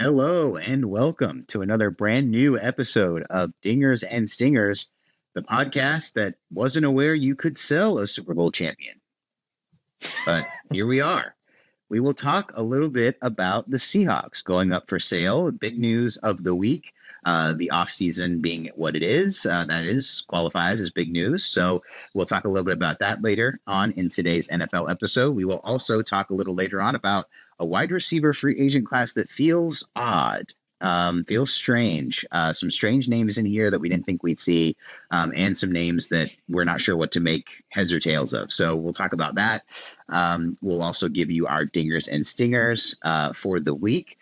Hello and welcome to another brand new episode of Dingers and Stingers, the podcast that wasn't aware you could sell a Super Bowl champion. But here we are. We will talk a little bit about the Seahawks going up for sale. Big news of the week. The offseason being what it is, that is qualifies as big news. So we'll talk a little bit about that later on in today's NFL episode. We will also talk a little later on about a wide receiver free agent class that feels odd, feels strange. Some strange names in here that we didn't think we'd see, and some names that we're not sure what to make heads or tails of. So we'll talk about that. We'll also give you our dingers and stingers for the week.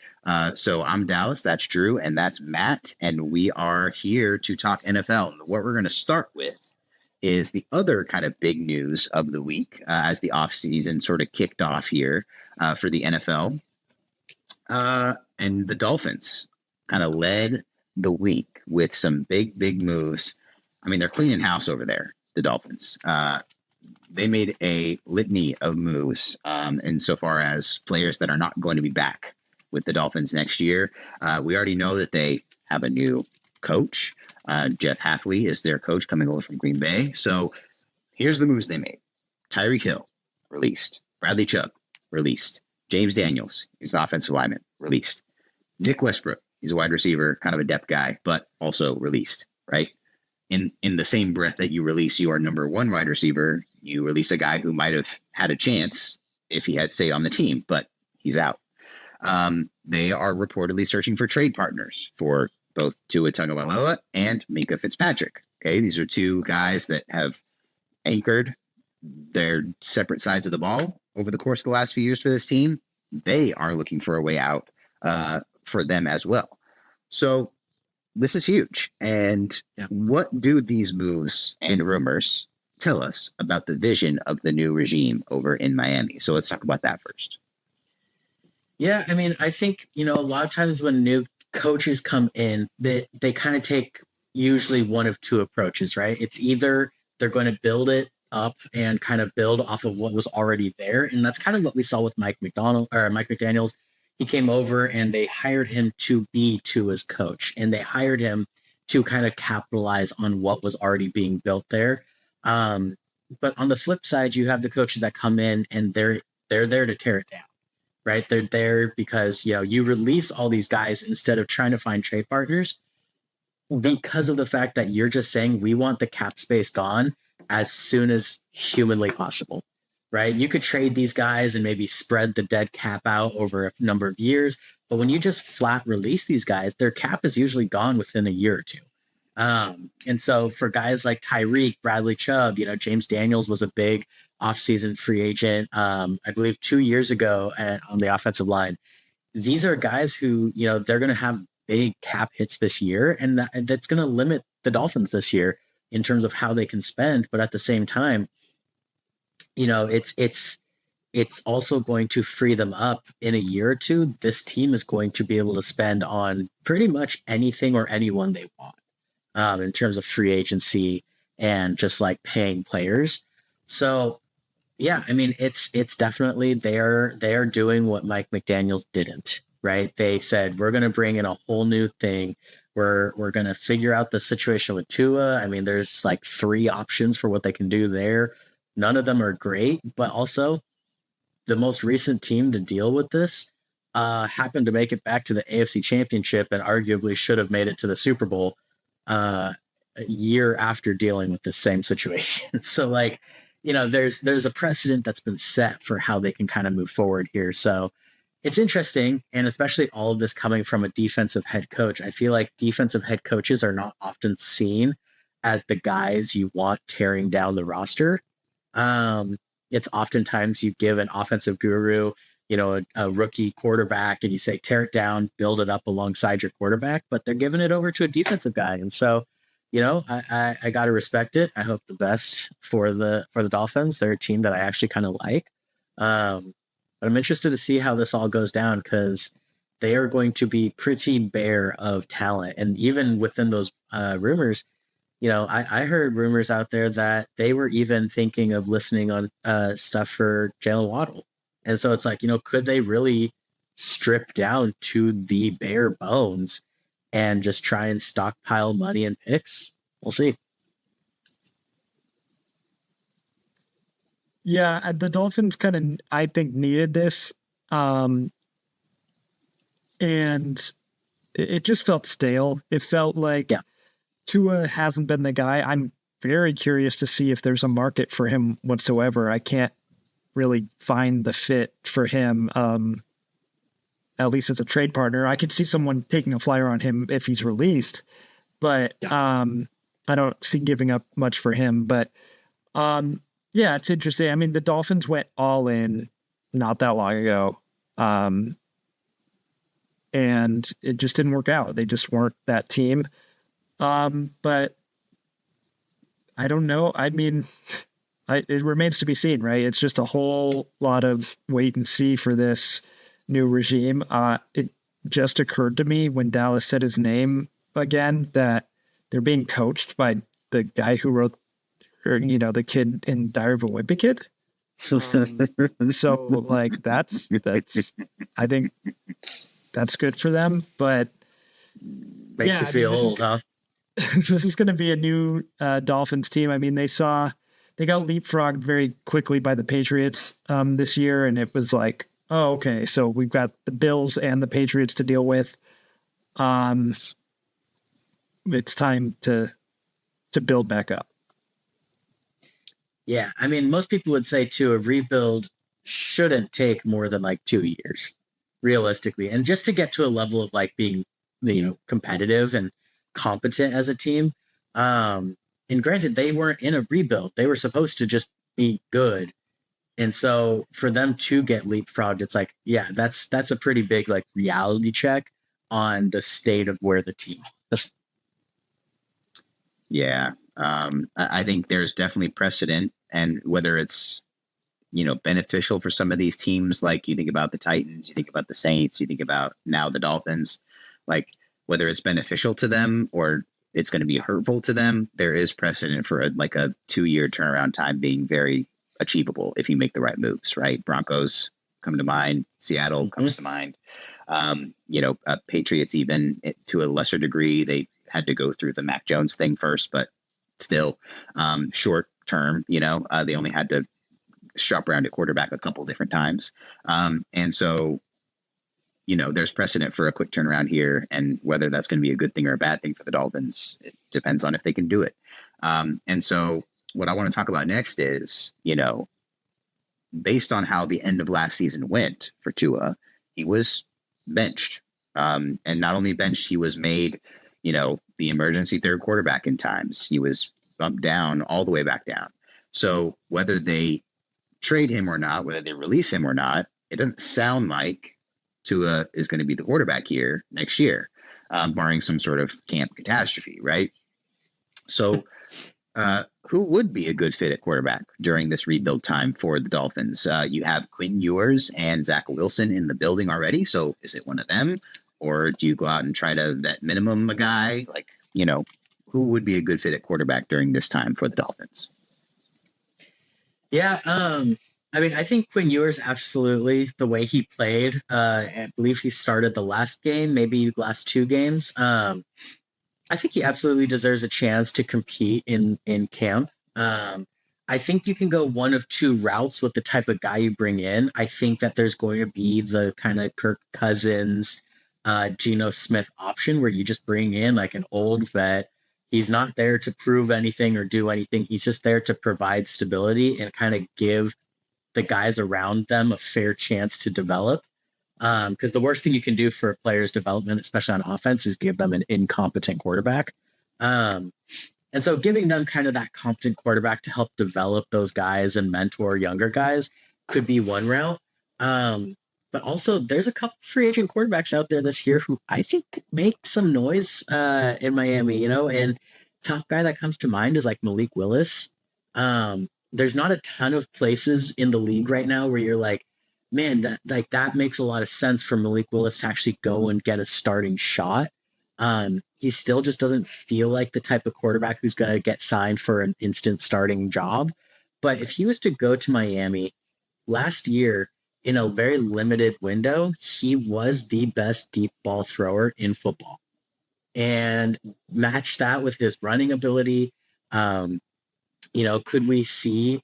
So I'm Dallas, that's Drew, and that's Matt, and we are here to talk NFL. And what we're going to start with is the other kind of big news of the week as the offseason sort of kicked off here for the NFL. And the Dolphins kind of led the week with some big moves. I mean, they're cleaning house over there, the Dolphins. They made a litany of moves insofar as players that are not going to be back with the Dolphins next year. We already know that they have a new coach. Jeff Hafley is their coach coming over from Green Bay. So here's the moves they made. Tyreek Hill, released. Bradley Chubb, released. James Daniels, he's an offensive lineman, released. Nick Westbrook, he's a wide receiver, kind of a depth guy, but also released, right? In the same breath that you release your number one wide receiver, you release a guy who might have had a chance if he had stayed on the team, but he's out. They are reportedly searching for trade partners for both Tua Tagovailoa and Minkah Fitzpatrick. Okay, these are two guys that have anchored their separate sides of the ball over the course of the last few years for this team. They are looking for a way out for them as well. So this is huge. And what do these moves and rumors tell us about the vision of the new regime over in Miami? So let's talk about that first. Yeah, I mean, I think, a lot of times when new coaches come in, they kind of take usually one of two approaches, right? It's either they're going to build it up and kind of build off of what was already there. And that's kind of what we saw with Mike McDaniels. He came over and they hired him to be Tua's coach, and they hired him to kind of capitalize on what was already being built there. But on the flip side, you have the coaches that come in and they're there to tear it down. Right. They're there because, you release all these guys instead of trying to find trade partners because of the fact that you're just saying we want the cap space gone as soon as humanly possible. Right. You could trade these guys and maybe spread the dead cap out over a number of years. But when you just flat release these guys, their cap is usually gone within a year or two. And so for guys like Tyreek, Bradley Chubb, James Daniels was a big offseason free agent, I believe 2 years ago on the offensive line. These are guys who, they're going to have big cap hits this year, and that's going to limit the Dolphins this year in terms of how they can spend. But at the same time, it's also going to free them up in a year or two. This team is going to be able to spend on pretty much anything or anyone they want in terms of free agency and just like paying players. So yeah, I mean, it's definitely they are doing what Mike McDaniels didn't, right? They said, we're going to bring in a whole new thing. We're going to figure out the situation with Tua. I mean, there's like 3 options for what they can do there. None of them are great, but also the most recent team to deal with this happened to make it back to the AFC Championship and arguably should have made it to the Super Bowl a year after dealing with the same situation. So like, there's a precedent that's been set for how they can kind of move forward here. So it's interesting. And especially all of this coming from a defensive head coach. I feel like defensive head coaches are not often seen as the guys you want tearing down the roster. It's oftentimes you give an offensive guru, a rookie quarterback, and you say, tear it down, build it up alongside your quarterback, but they're giving it over to a defensive guy. And so, I got to respect it. I hope the best for the Dolphins. They're a team that I actually kind of like. But I'm interested to see how this all goes down because they are going to be pretty bare of talent. And even within those rumors, I heard rumors out there that they were even thinking of listening on stuff for Jalen Waddle. And so it's like, could they really strip down to the bare bones and just try and stockpile money and picks. We'll see. Yeah, the Dolphins kind of, I think, needed this. And it just felt stale. It felt like Tua hasn't been the guy. I'm very curious to see if there's a market for him whatsoever. I can't really find the fit for him, at least as a trade partner. I could see someone taking a flyer on him if he's released, but I don't see giving up much for him. But yeah, it's interesting. I mean, the Dolphins went all in not that long ago, and it just didn't work out. They just weren't that team. But I don't know. I mean, it remains to be seen, right? It's just a whole lot of wait and see for this new regime. It just occurred to me when Dallas said his name again that they're being coached by the guy who wrote, the kid in Diary of a Wimpy Kid. So like that's I think that's good for them, but makes you feel old, huh? This is going to be a new Dolphins team. I mean, they got leapfrogged very quickly by the Patriots this year, and it was like, oh, okay, so we've got the Bills and the Patriots to deal with. It's time to build back up. Yeah, I mean, most people would say too, a rebuild shouldn't take more than like 2 years, realistically, and just to get to a level of like being, competitive and competent as a team. And granted, they weren't in a rebuild; they were supposed to just be good. And so for them to get leapfrogged, it's like, yeah, that's a pretty big like reality check on the state of where the team is. Yeah. I think there's definitely precedent, and whether it's, beneficial for some of these teams, like you think about the Titans, you think about the Saints, you think about now the Dolphins, like whether it's beneficial to them or it's going to be hurtful to them, there is precedent for a 2-year turnaround time being very achievable if you make the right moves, right? Broncos come to mind, Seattle comes to mind, Patriots even to a lesser degree. They had to go through the Mac Jones thing first, but still short term, they only had to shop around at quarterback a couple different times. And so, there's precedent for a quick turnaround here, and whether that's going to be a good thing or a bad thing for the Dolphins, it depends on if they can do it. And so what I want to talk about next is, based on how the end of last season went for Tua, he was benched. And not only benched, he was made, the emergency third quarterback in times. He was bumped down all the way back down. So whether they trade him or not, whether they release him or not, it doesn't sound like Tua is going to be the quarterback here next year, barring some sort of camp catastrophe, right? So who would be a good fit at quarterback during this rebuild time for the Dolphins? You have Quinn Ewers and Zach Wilson in the building already. So is it one of them? Or do you go out and try to vet minimum a guy? Like, who would be a good fit at quarterback during this time for the Dolphins? Yeah, I mean, I think Quinn Ewers, absolutely, the way he played, I believe he started the last game, maybe last 2 games. I think he absolutely deserves a chance to compete in camp. I think you can go one of 2 routes with the type of guy you bring in. I think that there's going to be the kind of Kirk Cousins, Geno Smith option where you just bring in like an old vet. He's not there to prove anything or do anything. He's just there to provide stability and kind of give the guys around them a fair chance to develop. Because the worst thing you can do for a player's development, especially on offense, is give them an incompetent quarterback. And so giving them kind of that competent quarterback to help develop those guys and mentor younger guys could be one route. But also there's a couple free agent quarterbacks out there this year who I think make some noise in Miami, and top guy that comes to mind is like Malik Willis. There's not a ton of places in the league right now where you're like, man, that makes a lot of sense for Malik Willis to actually go and get a starting shot. He still just doesn't feel like the type of quarterback who's going to get signed for an instant starting job. But if he was to go to Miami last year, in a very limited window, he was the best deep ball thrower in football. And match that with his running ability. Could we see,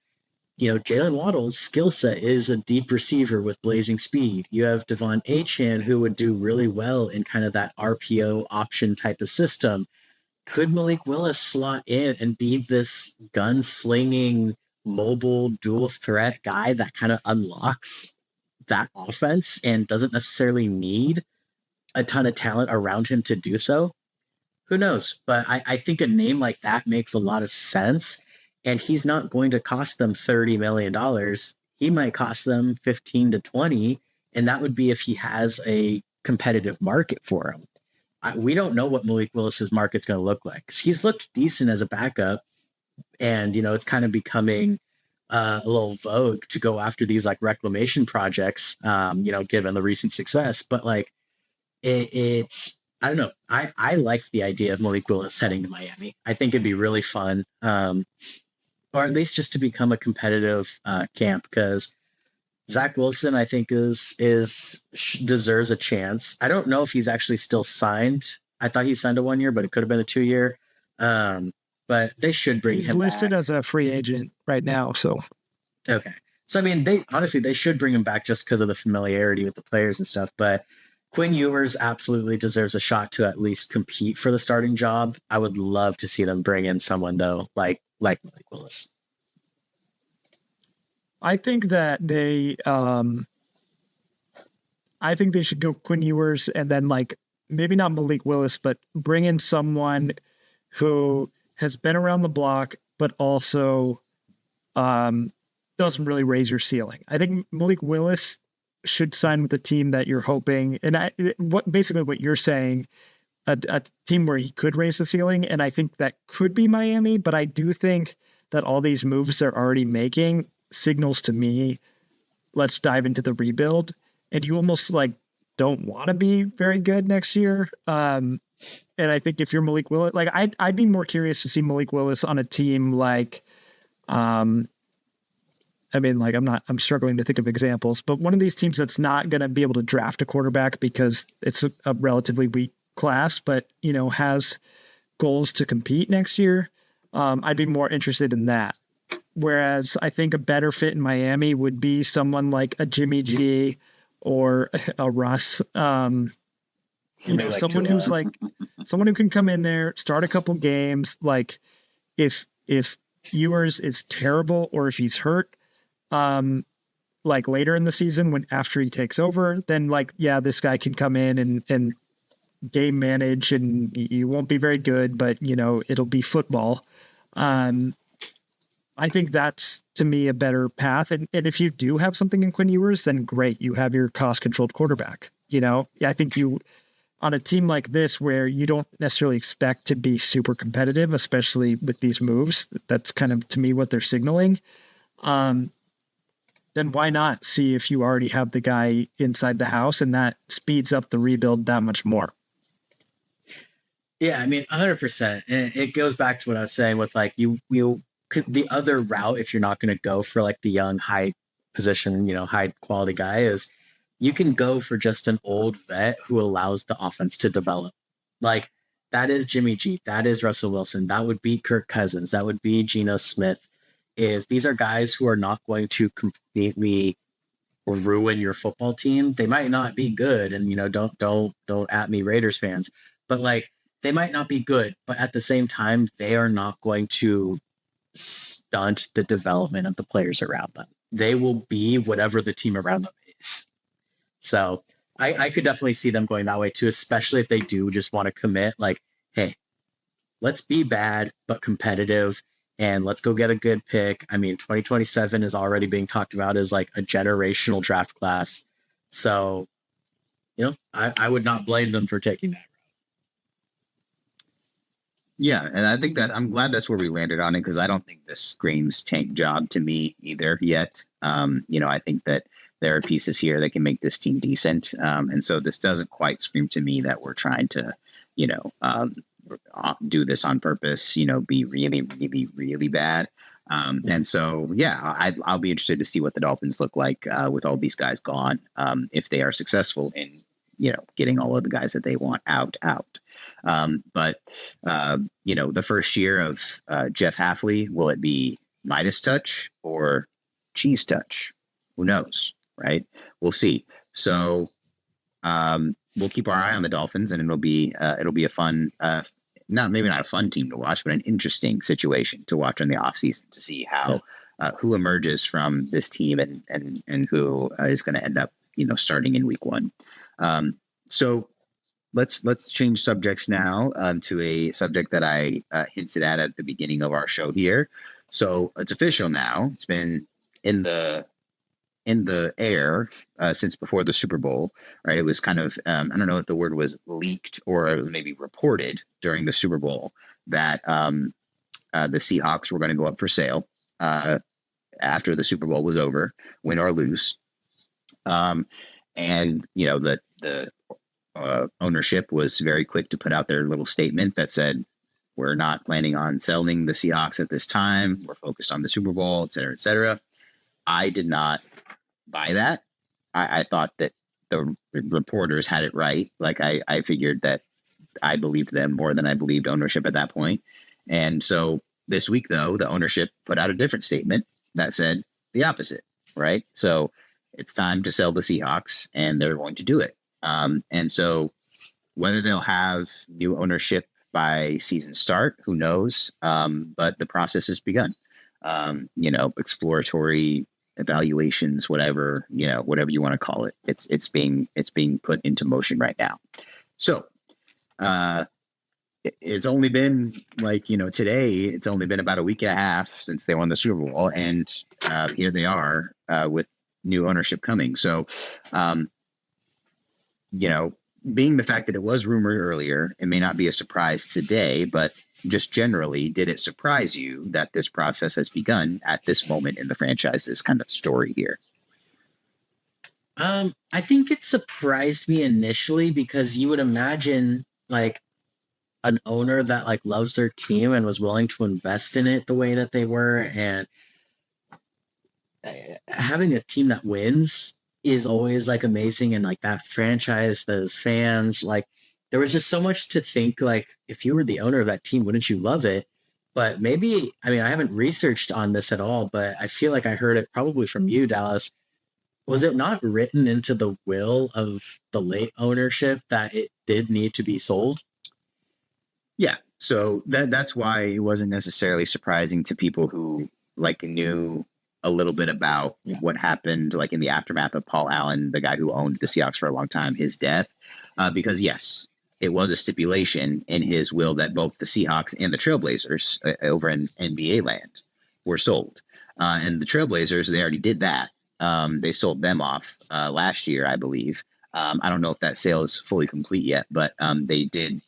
Jalen Waddle's skill set is a deep receiver with blazing speed. You have Devon Achane, who would do really well in kind of that RPO option type of system. Could Malik Willis slot in and be this gunslinging, mobile, dual threat guy that kind of unlocks that offense and doesn't necessarily need a ton of talent around him to do so? Who knows? But I think a name like that makes a lot of sense. And he's not going to cost them $30 million. He might cost them 15 to 20. And that would be if he has a competitive market for him. We don't know what Malik Willis's market's going to look like. 'Cause he's looked decent as a backup. And, it's kind of becoming a little vogue to go after these like reclamation projects, given the recent success. But like it's, I don't know. I like the idea of Malik Willis heading to Miami. I think it'd be really fun, or at least just to become a competitive camp, because Zach Wilson, I think, deserves a chance. I don't know if he's actually still signed. I thought he signed a 1 year, but it could have been a 2 year. But they should bring him listed back as a free agent right now. So okay. So I mean, they should bring him back just because of the familiarity with the players and stuff. But Quinn Ewers absolutely deserves a shot to at least compete for the starting job. I would love to see them bring in someone though, like Malik Willis. I think that I think they should go Quinn Ewers and then like maybe not Malik Willis, but bring in someone who has been around the block, but also doesn't really raise your ceiling. I think Malik Willis should sign with a team that you're hoping, and what you're saying, a team where he could raise the ceiling, and I think that could be Miami. But I do think that all these moves they're already making signals to me, let's dive into the rebuild, and you almost like don't want to be very good next year. And I think if you're Malik Willis, like I'd be more curious to see Malik Willis on a team like, I'm struggling to think of examples, but one of these teams that's not going to be able to draft a quarterback because it's a relatively weak class, but, has goals to compete next year. I'd be more interested in that. Whereas I think a better fit in Miami would be someone like a Jimmy G or a Russ, someone who's like someone who can come in there, start a couple games. Like if Ewers is terrible or if he's hurt, like later in the season after he takes over, then like, yeah, this guy can come in and game manage and you won't be very good, but it'll be football. I think that's to me a better path. And if you do have something in Quinn Ewers, then great. You have your cost controlled quarterback, I think on a team like this where you don't necessarily expect to be super competitive, especially with these moves, that's kind of to me what they're signaling. Then why not see if you already have the guy inside the house, and that speeds up the rebuild that much more. Yeah, I mean, 100%. And it goes back to what I was saying with like you could, the other route, if you're not going to go for like the young, high position, high quality guy, is you can go for just an old vet who allows the offense to develop. Like that is Jimmy G, that is Russell Wilson, that would be Kirk Cousins, that would be Geno Smith. These are guys who are not going to completely ruin your football team. They might not be good, and don't at me Raiders fans, but like they might not be good, but at the same time, they are not going to stunt the development of the players around them. They will be whatever the team around them is. So I could definitely see them going that way too, especially if they do just want to commit like, hey, let's be bad but competitive and let's go get a good pick. I mean, 2027 is already being talked about as like a generational draft class. So, I would not blame them for taking that route. Yeah, and I think that I'm glad that's where we landed on it, because I don't think this screams tank job to me either yet. I think that there are pieces here that can make this team decent. And so this doesn't quite scream to me that we're trying to, do this on purpose, be really, really, really bad. And so, I'll be interested to see what the Dolphins look like with all these guys gone, if they are successful in, getting all of the guys that they want out. But the first year of Jeff Hafley, will it be Midas touch or cheese touch? Who knows, right? We'll see. So we'll keep our eye on the Dolphins, and it'll be a fun, maybe not a fun team to watch, but an interesting situation to watch in the offseason to see how who emerges from this team and who is going to end up starting in week 1. So let's change subjects now to a subject that I hinted at the beginning of our show here. So it's official now. It's been in the air since before the Super Bowl, right? It was kind of, I don't know if the word was leaked or maybe reported during the Super Bowl that the Seahawks were going to go up for sale after the Super Bowl was over, win or lose. And, the ownership was very quick to put out their little statement that said, we're not planning on selling the Seahawks at this time. We're focused on the Super Bowl, et cetera, et cetera. I did not buy that. I thought that the reporters had it right. Like I figured that I believed them more than I believed ownership at that point. And so this week, though, the ownership put out a different statement that said the opposite, right? So it's time to sell the Seahawks, and they're going to do it. And so whether they'll have new ownership by season start, who knows? But the process has begun. Exploratory evaluations, whatever you want to call it. It's being put into motion right now. So it's only been today, it's only been about a week and a half since they won the Super Bowl, and here they are with new ownership coming. So, being the fact that it was rumored earlier, it may not be a surprise today, but just generally, did it surprise you that this process has begun at this moment in the franchise's kind of story here? I think it surprised me initially because you would imagine an owner that loves their team and was willing to invest in it the way that they were, and having a team that wins is always amazing, and that franchise, those fans, there was just so much to think, if you were the owner of that team, wouldn't you love it? But maybe, I haven't researched on this at all, but I feel like I heard it probably from you, Dallas. Was it not written into the will of the late ownership that it did need to be sold? Yeah. So that's why it wasn't necessarily surprising to people who knew a little bit about what happened in the aftermath of Paul Allen, the guy who owned the Seahawks for a long time, his death, because yes, it was a stipulation in his will that both the Seahawks and the Trailblazers over in NBA land were sold. And the Trailblazers, they already did that. They sold them off last year, I believe. I don't know if that sale is fully complete yet, but they did,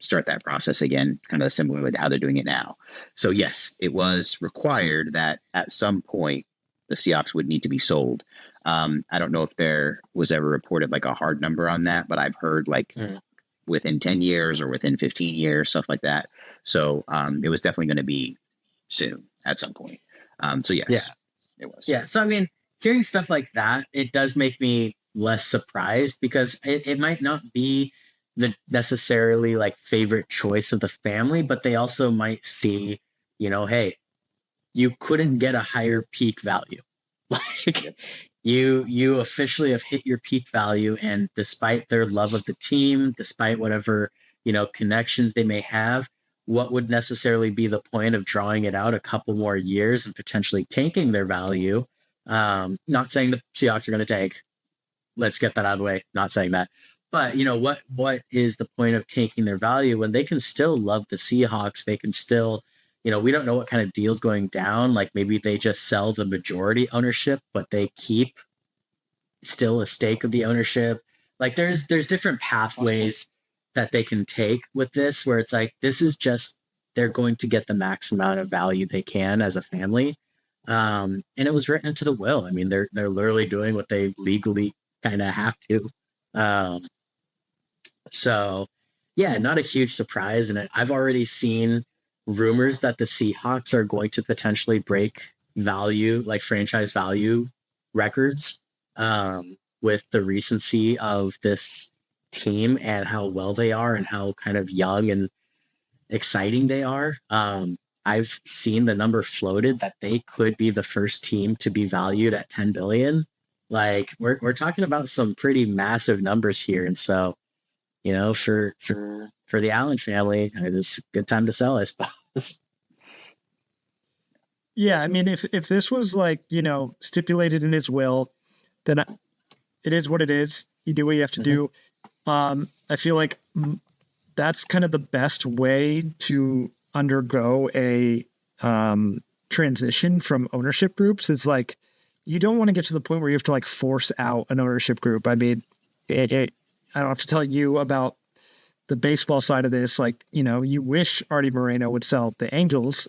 start that process again, kind of similarly to how they're doing it now. So yes, it was required that at some point the Seahawks would need to be sold. I don't know if there was ever reported a hard number on that, but I've heard within 10 years or within 15 years, stuff like that. So it was definitely going to be soon at some point. So yes, it was. Yeah. So, hearing stuff like that, it does make me less surprised because it might not be the necessarily favorite choice of the family, but they also might see, hey, you couldn't get a higher peak value. You officially have hit your peak value, and despite their love of the team, despite whatever, connections they may have, what would necessarily be the point of drawing it out a couple more years and potentially tanking their value? Not saying the Seahawks are going to tank. Let's get that out of the way. Not saying that. But, what is the point of taking their value when they can still love the Seahawks? They can still, we don't know what kind of deal's going down. Maybe they just sell the majority ownership, but they keep still a stake of the ownership. There's different pathways that they can take with this, where it's this is just, they're going to get the max amount of value they can as a family. And it was written into the will. They're literally doing what they legally kind of have to. So yeah, not a huge surprise. And I've already seen rumors that the Seahawks are going to potentially break value, like franchise value records, with the recency of this team and how well they are and how kind of young and exciting they are. I've seen the number floated that they could be the first team to be valued at 10 billion. Like we're talking about some pretty massive numbers here. And so, for the Allen family, it's a good time to sell, I suppose. Yeah, I mean, if this was like, stipulated in his will, then it is what it is. You do what you have to do. I feel like that's kind of the best way to undergo a transition from ownership groups. Is like, you don't want to get to the point where you have to like force out an ownership group. I mean, I don't have to tell you about the baseball side of this. Like, you wish Artie Moreno would sell the Angels.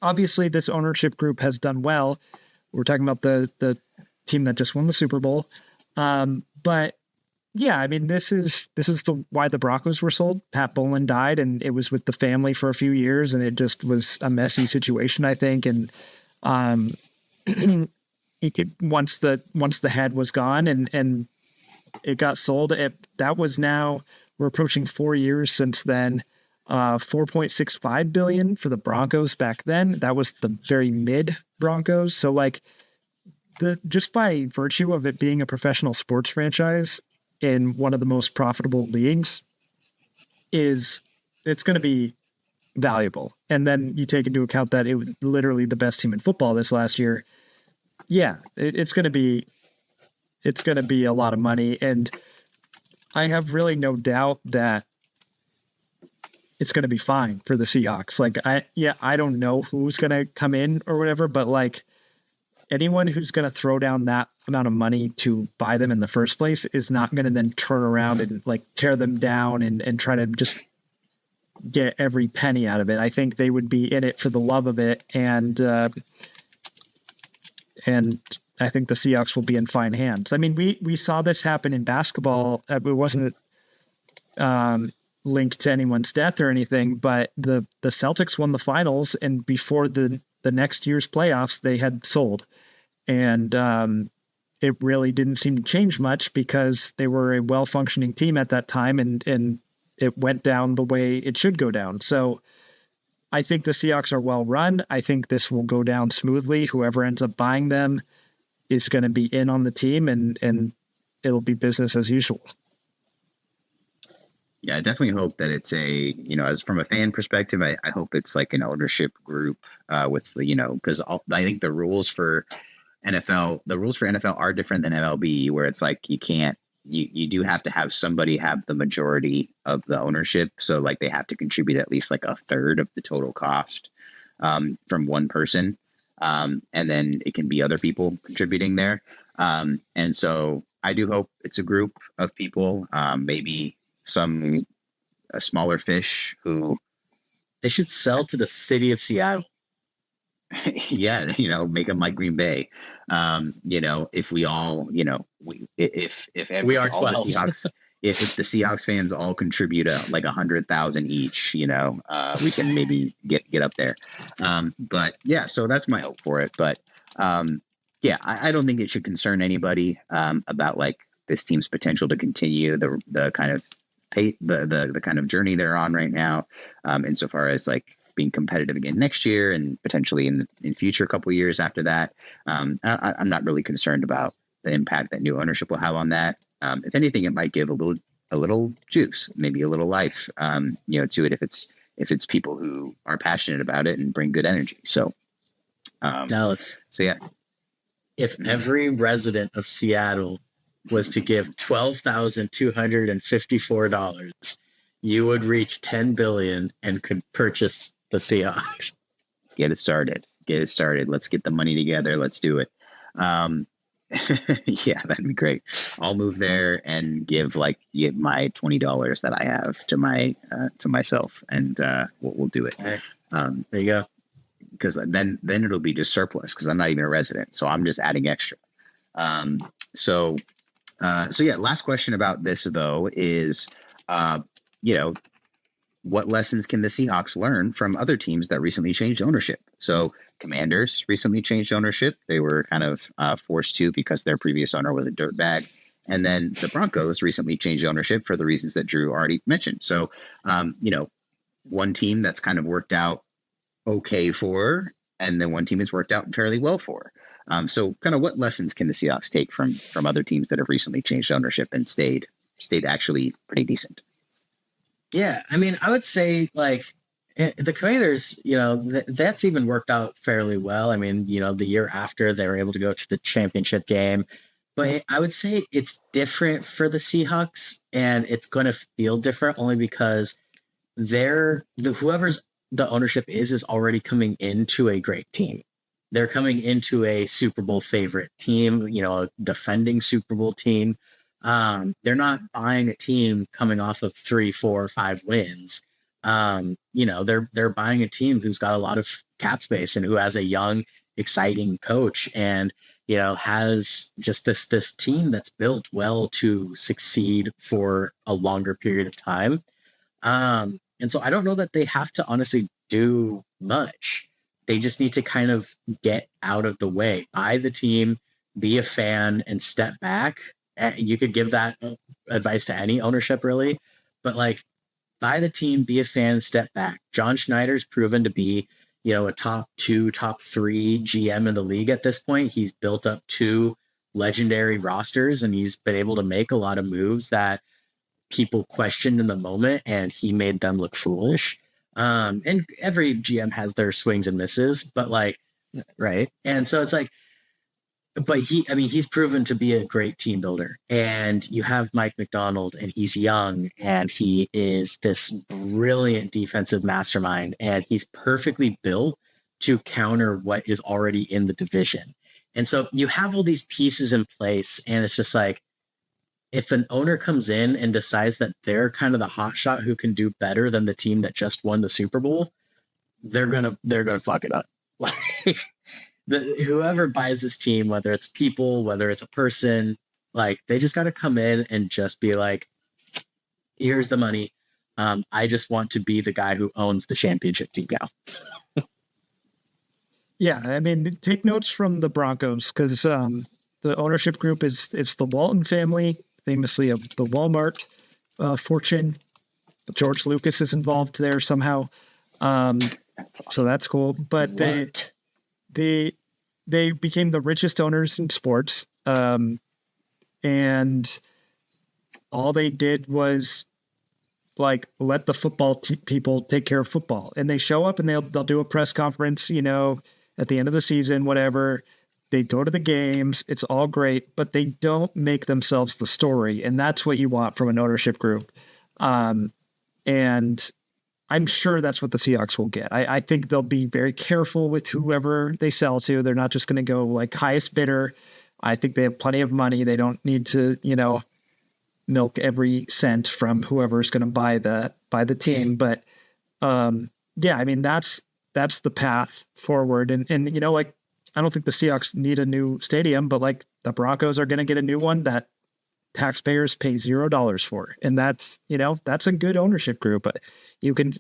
Obviously, this ownership group has done well. We're talking about the team that just won the Super Bowl. But yeah, I mean, this is why the Broncos were sold. Pat Bowlen died, and it was with the family for a few years, and it just was a messy situation, I think. And once the head was gone and it got sold, that was now, we're approaching 4 years since then. 4.65 billion for the Broncos back then. That was the very mid Broncos. So like, just by virtue of it being a professional sports franchise in one of the most profitable leagues, it's going to be valuable. And then you take into account that it was literally the best team in football this last year. Yeah, it's going to be a lot of money. And I have really no doubt that it's going to be fine for the Seahawks. Like, I don't know who's going to come in or whatever, but like, anyone who's going to throw down that amount of money to buy them in the first place is not going to then turn around and like tear them down and try to just get every penny out of it. I think they would be in it for the love of it. And I think the Seahawks will be in fine hands. I mean, we saw this happen in basketball. It wasn't linked to anyone's death or anything, but the Celtics won the finals, and before the next year's playoffs, they had sold. And it really didn't seem to change much because they were a well-functioning team at that time, and it went down the way it should go down. So I think the Seahawks are well run. I think this will go down smoothly. Whoever ends up buying them is going to be in on the team, and it'll be business as usual. Yeah, I definitely hope that it's as from a fan perspective, I hope it's like an ownership group with because I think the rules for NFL are different than MLB, where it's like you do have to have somebody have the majority of the ownership. So like they have to contribute at least like a third of the total cost from one person. And then it can be other people contributing there. And so I do hope it's a group of people, maybe a smaller fish who they should sell to the city of Seattle. Yeah, make them like Green Bay. If we all, if we are all 12. The Seahawks, if the Seahawks fans all contribute like 100,000 each, we can maybe get up there. But yeah, so that's my hope for it. But yeah, I don't think it should concern anybody about like this team's potential to continue the kind of the kind of journey they're on right now, insofar as like being competitive again next year and potentially in future couple of years after that. I'm not really concerned about the impact that new ownership will have on that. If anything, it might give a little juice, maybe a little life, to it if it's people who are passionate about it and bring good energy. So, yeah. If every resident of Seattle was to give $12,254, you would reach 10 billion and could purchase the Seahawks. Get it started. Let's get the money together. Let's do it. Yeah, that'd be great. I'll move there and give my $20 that I have to myself, and we'll do it. There you go. Because then it'll be just surplus because I'm not even a resident, so I'm just adding extra. So yeah. Last question about this though is, what lessons can the Seahawks learn from other teams that recently changed ownership? So Commanders recently changed ownership. They were kind of forced to because their previous owner was a dirtbag. And then the Broncos recently changed ownership for the reasons that Drew already mentioned. So, one team that's kind of worked out okay for, and then one team has worked out fairly well for. So kind of what lessons can the Seahawks take from other teams that have recently changed ownership and stayed actually pretty decent? Yeah, I mean, I would say like the Commanders, that's even worked out fairly well. I mean, the year after they were able to go to the championship game, but I would say it's different for the Seahawks, and it's going to feel different only because whoever's the ownership is already coming into a great team. They're coming into a Super Bowl favorite team, a defending Super Bowl team. They're not buying a team coming off of 3, 4, 5 wins. They're buying a team who's got a lot of cap space and who has a young, exciting coach and has just this team that's built well to succeed for a longer period of time. And so I don't know that they have to honestly do much. They just need to kind of get out of the way, buy the team, be a fan, and step back. You could give that advice to any ownership, really, but like buy the team, be a fan, step back. John Schneider's proven to be, a top 2, top 3 GM in the league at this point. He's built up 2 legendary rosters, and he's been able to make a lot of moves that people questioned in the moment, and he made them look foolish. And every GM has their swings and misses, but right. And so it's like, but he's proven to be a great team builder. And you have Mike McDonald, and he's young, and he is this brilliant defensive mastermind, and he's perfectly built to counter what is already in the division. And so you have all these pieces in place, and it's just like, if an owner comes in and decides that they're kind of the hot shot who can do better than the team that just won the Super Bowl, they're gonna fuck it up. Whoever buys this team, whether it's people, whether it's a person, they just got to come in and just be like, here's the money. I just want to be the guy who owns the championship team now. Yeah, I mean, take notes from the Broncos because the ownership group it's the Walton family, famously of the Walmart fortune. George Lucas is involved there somehow. That's awesome. So that's cool. But they became the richest owners in sports. And all they did was let the football people take care of football. And they show up and they'll do a press conference, at the end of the season, whatever. They go to the games. It's all great, but they don't make themselves the story. And that's what you want from an ownership group. And I'm sure that's what the Seahawks will get. I think they'll be very careful with whoever they sell to. They're not just going to go highest bidder. I think they have plenty of money. They don't need to, milk every cent from whoever's going to buy the team. But yeah, I mean, that's the path forward. And I don't think the Seahawks need a new stadium, but the Broncos are going to get a new one that taxpayers pay $0 for. And that's a good ownership group. But you can,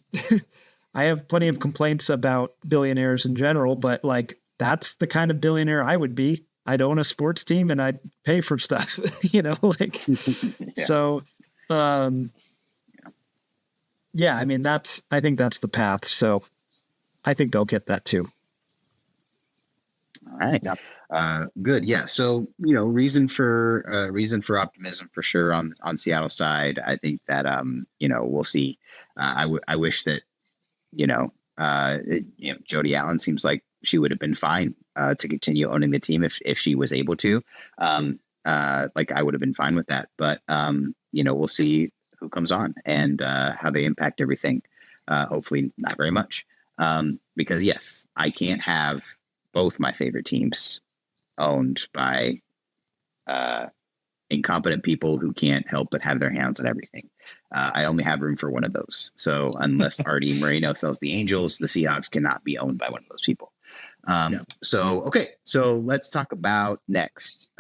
I have plenty of complaints about billionaires in general, but that's the kind of billionaire I would be. I'd own a sports team and I'd pay for stuff, yeah. So, yeah, I mean, I think that's the path. So I think they'll get that too. All right. Yep. Good. Yeah. So, reason for optimism for sure on Seattle side. I think that, we'll see. I wish that, Jody Allen seems like she would have been fine to continue owning the team if she was able to. I would have been fine with that. But, we'll see who comes on and how they impact everything. Hopefully not very much. Because, yes, I can't have both my favorite teams owned by incompetent people who can't help but have their hands on everything. I only have room for one of those. So unless Artie Moreno sells the Angels, the Seahawks cannot be owned by one of those people. So, okay. So let's talk about next.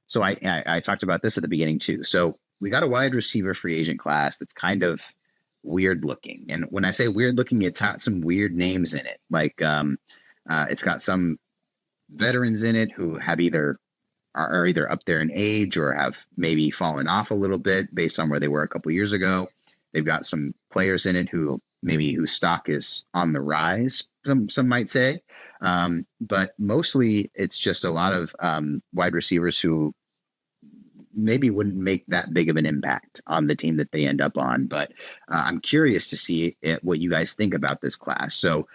So I talked about this at the beginning too. So we got a wide receiver free agent class that's kind of weird looking. And when I say weird looking, it's got some weird names in it. Like it's got some veterans in it who have are either up there in age or have maybe fallen off a little bit based on where they were a couple years ago. They've got some players in it who maybe whose stock is on the rise, some might say. But mostly it's just a lot of wide receivers who maybe wouldn't make that big of an impact on the team that they end up on. But I'm curious to see what you guys think about this class. So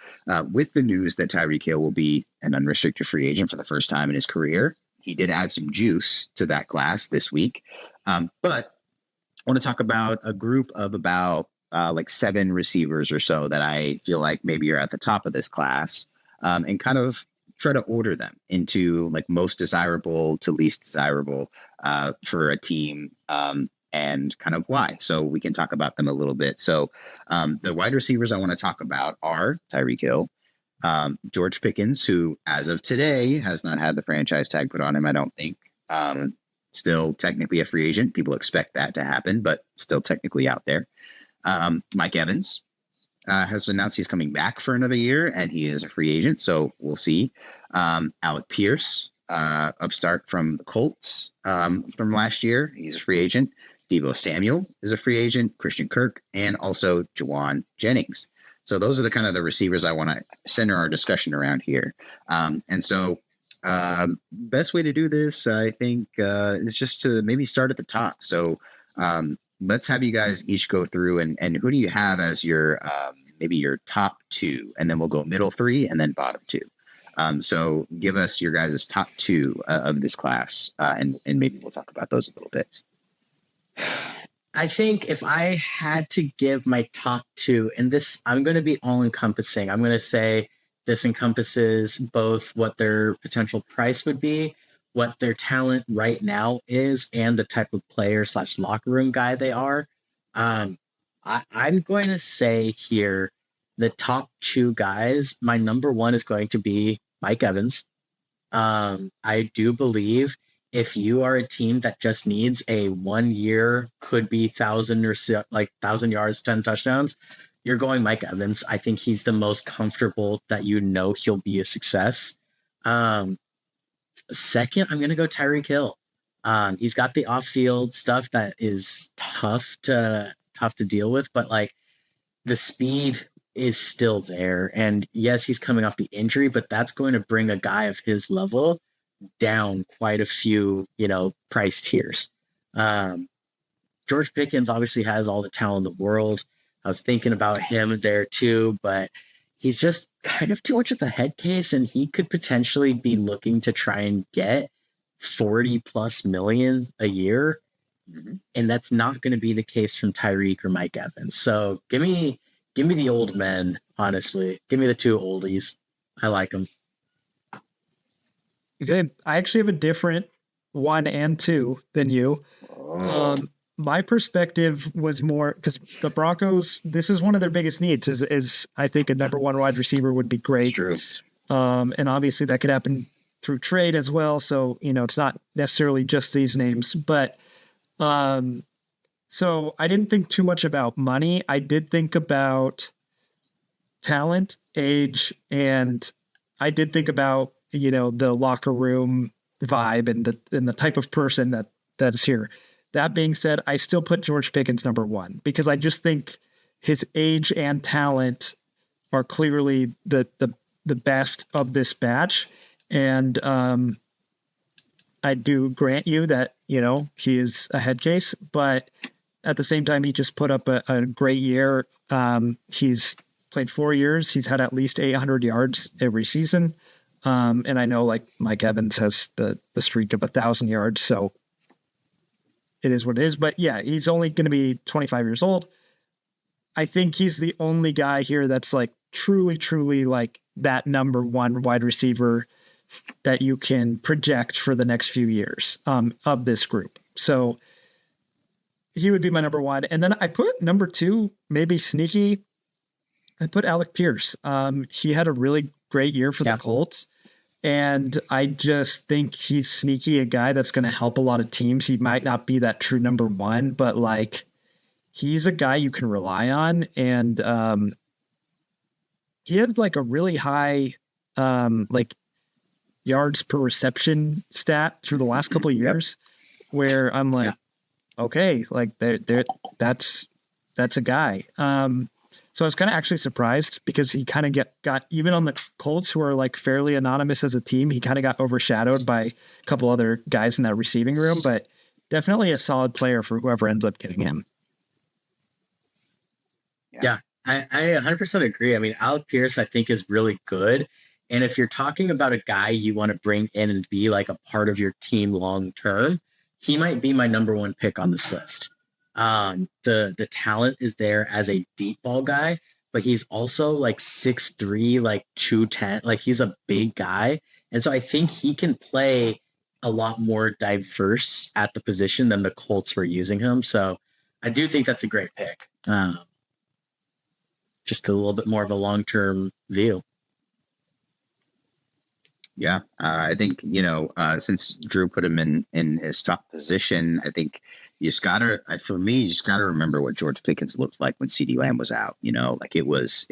with the news that Tyreek Hill will be an unrestricted free agent for the first time in his career, he did add some juice to that class this week. But I want to talk about a group of about like 7 receivers or so that I feel like maybe are at the top of this class, and kind of try to order them into like most desirable to least desirable for a team, and kind of why. So we can talk about them a little bit. So the wide receivers I want to talk about are Tyreek Hill, George Pickens, who as of today has not had the franchise tag put on him, I don't think. Still technically a free agent. People expect that to happen, but still technically out there. Mike Evans has announced he's coming back for another year, and he is a free agent, so we'll see. Alec Pierce, upstart from the Colts from last year, he's a free agent. Deebo Samuel is a free agent. Christian Kirk, and also Juwan Jennings. So those are the kind of the receivers I want to center our discussion around here. And so best way to do this, I think, is just to maybe start at the top. So let's have you guys each go through and who do you have as your maybe your top 2, and then we'll go middle 3 and then bottom 2. So give us your guys' top 2 of this class, and maybe we'll talk about those a little bit. I think if I had to give my top 2, and this, I'm going to be all encompassing. I'm going to say this encompasses both what their potential price would be, what their talent right now is, and the type of player / locker room guy they are. I'm going to say here, the top 2 guys, my number 1 is going to be Mike Evans. I do believe if you are a team that just needs a 1 year, could be 1,000 or like 1,000 yards, 10 touchdowns, you're going Mike Evans. I think he's the most comfortable that he'll be a success. Second, I'm going to go Tyreek Hill. He's got the off-field stuff that is tough to deal with, but like the speed is still there. And yes, he's coming off the injury, but that's going to bring a guy of his level down quite a few, price tiers. George Pickens obviously has all the talent in the world. I was thinking about him there too, but he's just kind of too much of a head case, and he could potentially be looking to try and get 40+ million a year. Mm-hmm. And that's not going to be the case from Tyreek or Mike Evans. So give me the old men, honestly. Give me the 2 oldies. I like them. Good. I actually have a different 1 and 2 than you. My perspective was more because the Broncos, this is one of their biggest needs is I think a number 1 wide receiver would be great. True. And obviously that could happen through trade as well. So, it's not necessarily just these names, but so I didn't think too much about money. I did think about talent, age, and I did think about, the locker room vibe and the type of person that is here. That being said, I still put George Pickens number 1 because I just think his age and talent are clearly the best of this batch. And I do grant you that, he is a head case, but at the same time, he just put up a great year. He's played 4 years. He's had at least 800 yards every season. And I know like Mike Evans has the streak of 1,000 yards. So it is what it is. But yeah, he's only going to be 25 years old. I think he's the only guy here that's like truly like that number 1 wide receiver that you can project for the next few years of this group. So he would be my number 1. And then I put number 2, maybe sneaky. I put Alec Pierce. He had a really great year for the Colts. And I just think he's sneaky, a guy that's going to help a lot of teams. He might not be that true number 1, but like he's a guy you can rely on. And he had like a really high like yards per reception stat through the last couple of years, where I'm like, okay, like that's a guy. So I was kind of actually surprised because he kind of got even on the Colts, who are like fairly anonymous as a team, he kind of got overshadowed by a couple other guys in that receiving room, but definitely a solid player for whoever ends up getting him. Yeah, I 100% agree. I mean, Alec Pierce, I think, is really good. And if you're talking about a guy you want to bring in and be like a part of your team long term, he might be my number one pick on this list. The talent is there as a deep ball guy, but he's also like 6'3", like 210. Like he's a big guy. And so I think he can play a lot more diverse at the position than the Colts were using him. So I do think that's a great pick. Just a little bit more of a long-term view. Yeah, I think, since Drew put him in his top position, I think you just gotta, for me, you just gotta remember what George Pickens looked like when CeeDee Lamb was out. Like it was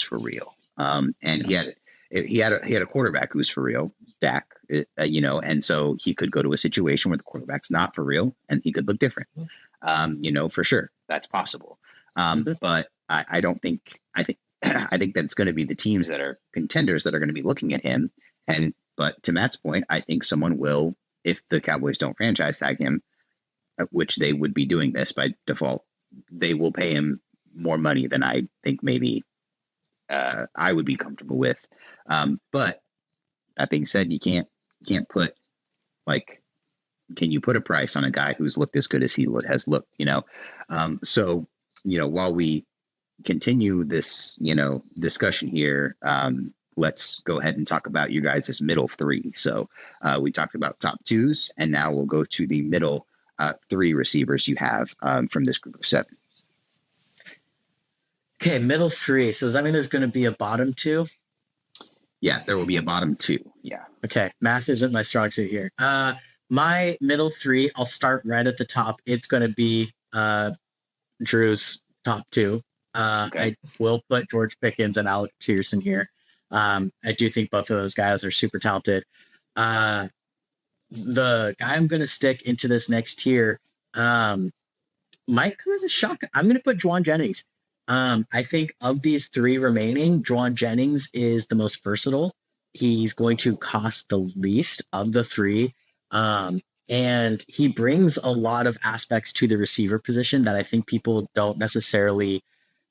for real. And he had a quarterback who was for real, Dak. And so he could go to a situation where the quarterback's not for real, and he could look different. For sure, that's possible. But I don't think I think that it's going to be the teams that are contenders that are going to be looking at him. But to Matt's point, I think someone will, if the Cowboys don't franchise tag him, which they would be doing this by default, they will pay him more money than I think maybe I would be comfortable with. But that being said, you can't put can you put a price on a guy who's looked as good as he has looked? So while we continue this discussion here, let's go ahead and talk about you guys' middle three. So we talked about top twos, and now we'll go to the middle three receivers you have from this group of seven. Okay, middle three. So does that mean there's going to be a bottom two? Yeah, there will be a bottom two. Yeah. Okay, math isn't my strong suit here. My middle three, I'll start right at the top. It's going to be Drew's top two. I will put George Pickens and Alec Pierce in here. I do think both of those guys are super talented. The guy I'm going to stick into this next tier, Mike was a shock. I'm going to put Juwan Jennings. I think of these three remaining, Juwan Jennings is the most versatile. He's going to cost the least of the three. And he brings a lot of aspects to the receiver position that I think people don't necessarily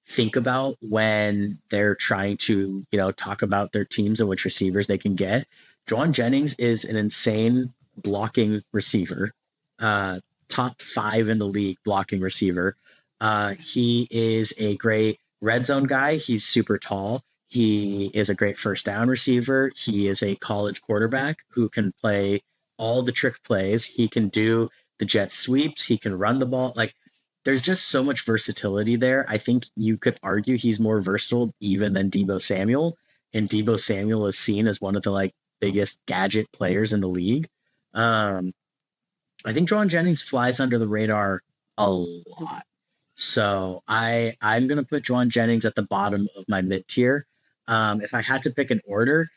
think about when they're trying to, talk about their teams and which receivers they can get. Juwan Jennings is an insane blocking receiver, top 5 in the league blocking receiver. He is a great red zone guy. He's super tall. He is a great first down receiver. He is a college quarterback who can play all the trick plays. He can do the jet sweeps. He can run the ball. Like, there's just so much versatility there. I think you could argue he's more versatile even than Deebo Samuel. And Deebo Samuel is seen as one of the biggest gadget players in the league. I think Juwan Jennings flies under the radar a lot. So I'm going to put Juwan Jennings at the bottom of my mid tier. If I had to pick an order,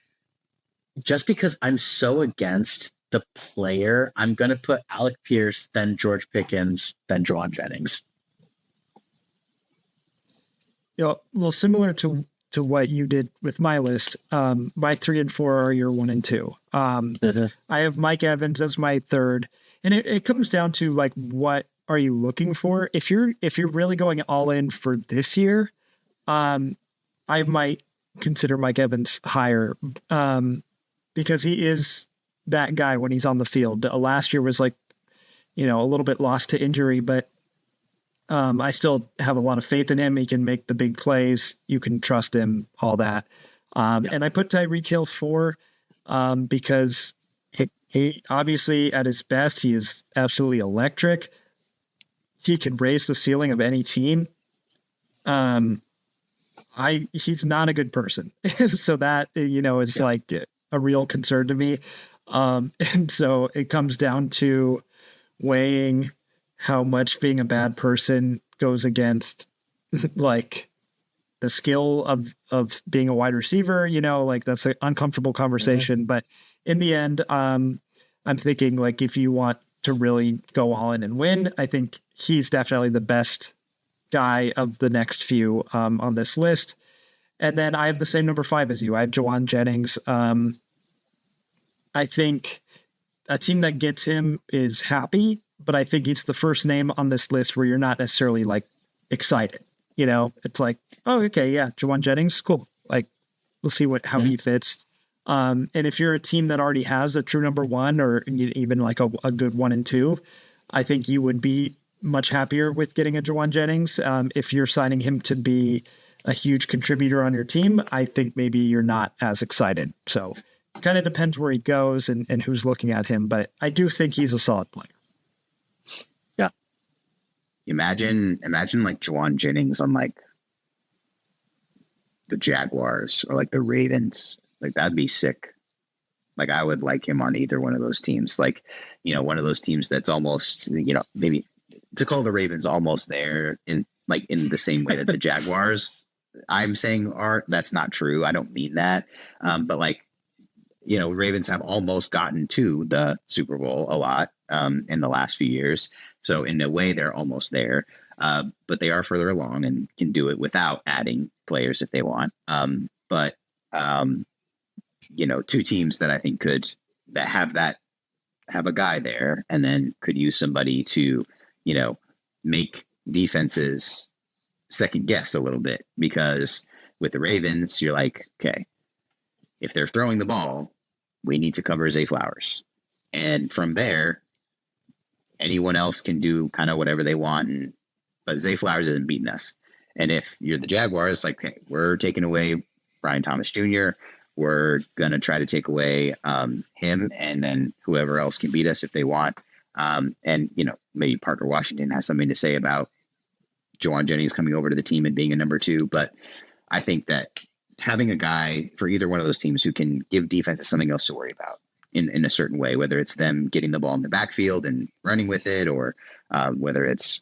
just because I'm so against the player, I'm going to put Alec Pierce, then George Pickens, then Juwan Jennings. Well, similar to what you did with my list, my 3 and 4 are your 1 and 2. I have Mike Evans as my third, and it comes down to what are you looking for? If you're really going all in for this year, I might consider Mike Evans higher, because he is that guy when he's on the field. Last year was a little bit lost to injury, but I still have a lot of faith in him. He can make the big plays. You can trust him, all that. And I put Tyreek Hill 4 because he obviously at his best, he is absolutely electric. He can raise the ceiling of any team. He's not a good person. So that, is a real concern to me. And so it comes down to weighing how much being a bad person goes against like the skill of being a wide receiver, like that's an uncomfortable conversation. Mm-hmm. But in the end, I'm thinking like if you want to really go all in and win, I think he's definitely the best guy of the next few on this list. And then I have the same number 5 as you. I have Jauan Jennings. I think a team that gets him is happy, but I think he's the first name on this list where you're not necessarily like excited. It's like, oh, okay, yeah, Jauan Jennings, cool. Like, we'll see how he fits. And if you're a team that already has a true number 1 or even like a good 1 and 2, I think you would be much happier with getting a Jauan Jennings. If you're signing him to be a huge contributor on your team, I think maybe you're not as excited. So it kind of depends where he goes and who's looking at him. But I do think he's a solid player. Yeah. Imagine like Jauan Jennings on like the Jaguars or like the Ravens. Like that'd be sick. Like I would like him on either one of those teams. Like, one of those teams that's almost, maybe to call the Ravens almost there in the same way that the Jaguars I'm saying are. That's not true. I don't mean that. But like, Ravens have almost gotten to the Super Bowl a lot in the last few years. So in a way, they're almost there. But they are further along and can do it without adding players if they want. But two teams that I think that have a guy there and then could use somebody to, make defenses second guess a little bit, because with the Ravens, you're like, okay, if they're throwing the ball, we need to cover Zay Flowers. And from there, anyone else can do kind of whatever they want. But Zay Flowers isn't beating us. And if you're the Jaguars, like, okay, we're taking away Brian Thomas Jr., we're going to try to take away him, and then whoever else can beat us if they want. And, maybe Parker Washington has something to say about Jauan Jennings coming over to the team and being a number 2. But I think that having a guy for either one of those teams who can give defenses something else to worry about in a certain way, whether it's them getting the ball in the backfield and running with it, or whether it's,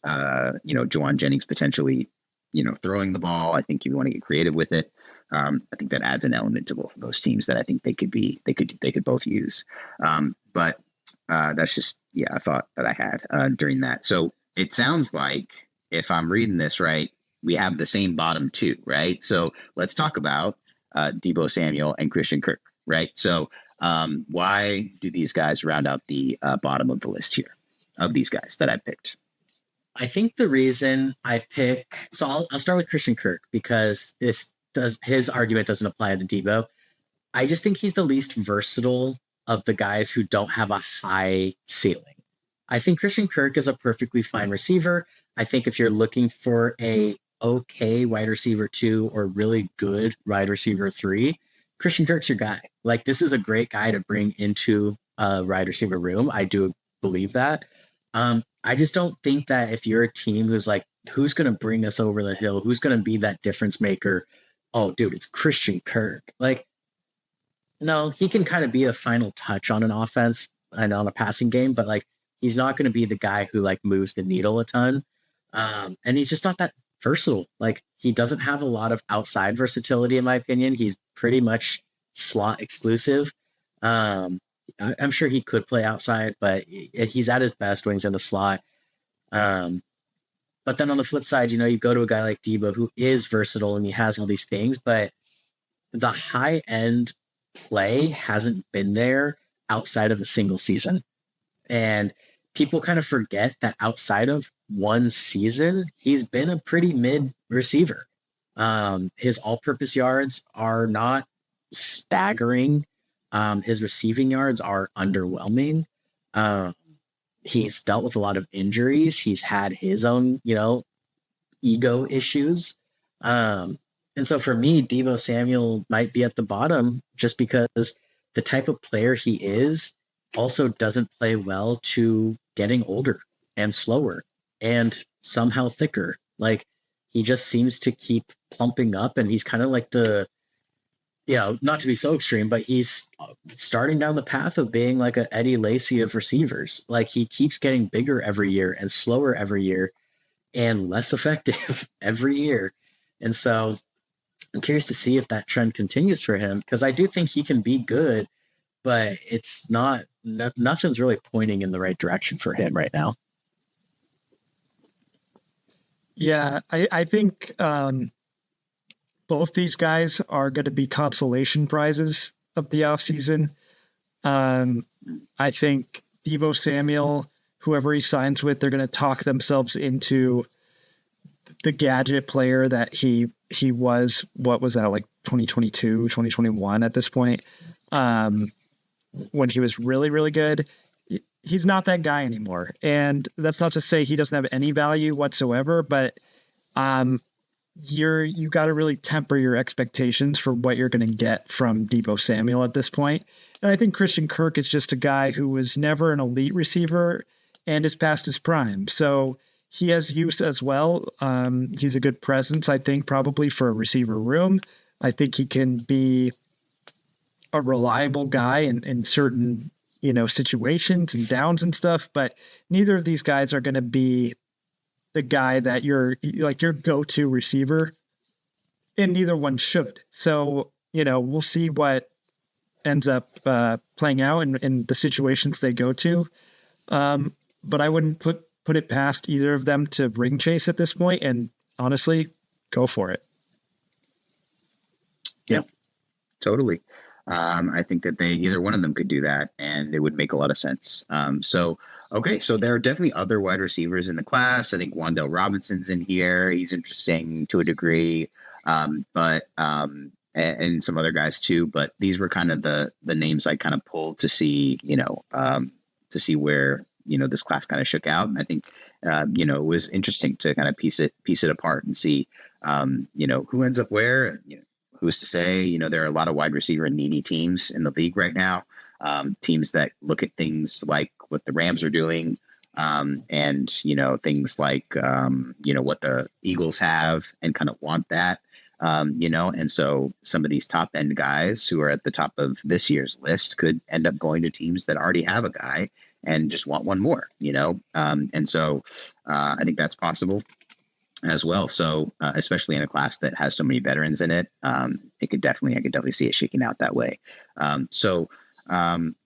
Jauan Jennings potentially, throwing the ball. I think you want to get creative with it. I think that adds an element to both of those teams that I think they could both use. But that's just, a thought that I had during that. So it sounds like, if I'm reading this right, we have the same bottom 2, right? So let's talk about Deebo Samuel and Christian Kirk, right? So why do these guys round out the bottom of the list here of these guys that I picked? I think the reason I pick, so I'll start with Christian Kirk, because his argument doesn't apply to Deebo. I just think he's the least versatile of the guys who don't have a high ceiling. I think Christian Kirk is a perfectly fine receiver. I think if you're looking for a okay wide receiver 2 or really good wide receiver 3, Christian Kirk's your guy. Like, this is a great guy to bring into a wide receiver room. I do believe that. I just don't think that if you're a team who's like, who's going to bring us over the hill? Who's going to be that difference maker? Oh, dude, it's Christian Kirk. Like, no, he can kind of be a final touch on an offense and on a passing game, but like, he's not going to be the guy who like moves the needle a ton. And he's just not that versatile. Like, he doesn't have a lot of outside versatility, in my opinion. He's pretty much slot exclusive. I'm sure he could play outside, but he's at his best when he's in the slot. But then on the flip side, you go to a guy like Deebo who is versatile and he has all these things, but the high end play hasn't been there outside of a single season. And people kind of forget that outside of one season, he's been a pretty mid receiver. His all-purpose yards are not staggering. His receiving yards are underwhelming. He's dealt with a lot of injuries. He's had his own, ego issues. And so for me, Deebo Samuel might be at the bottom just because the type of player he is also doesn't play well to getting older and slower and somehow thicker. Like, he just seems to keep plumping up, and he's kind of like not to be so extreme, but he's starting down the path of being like a Eddie Lacy of receivers. Like, he keeps getting bigger every year and slower every year. and less effective every year. And so I'm curious to see if that trend continues for him, because I do think he can be good, but it's not, nothing's really pointing in the right direction for him right now. Yeah, I think both these guys are going to be consolation prizes of the offseason. I think Deebo Samuel, whoever he signs with, they're going to talk themselves into the gadget player that he was. What was that, like 2022, 2021 at this point, when he was really, really good. He's not that guy anymore. And that's not to say he doesn't have any value whatsoever, but you got to really temper your expectations for what you're going to get from Deebo Samuel at this point. And I think Christian Kirk is just a guy who was never an elite receiver and is past his prime. So he has use as well. He's a good presence, I think, probably for a receiver room. I think he can be a reliable guy in certain, situations and downs and stuff, but neither of these guys are going to be the guy that you're like your go-to receiver, and neither one should. So, we'll see what ends up playing out in the situations they go to. But I wouldn't put it past either of them to ring chase at this point, and honestly, go for it. Yeah, totally. I think that either one of them could do that, and it would make a lot of sense. So there are definitely other wide receivers in the class. I think Wan'Dale Robinson's in here. He's interesting to a degree, and some other guys too. But these were kind of the names I kind of pulled to see, to see where this class kind of shook out. And I think it was interesting to kind of piece it apart and see who ends up where. Who's to say? There are a lot of wide receiver and needy teams in the league right now. Teams that look at things like what the Rams are doing, and things like what the Eagles have, and kind of want that. And so some of these top end guys who are at the top of this year's list could end up going to teams that already have a guy and just want one more. And so I think that's possible as well. So especially in a class that has so many veterans in it, I could definitely see it shaking out that way. All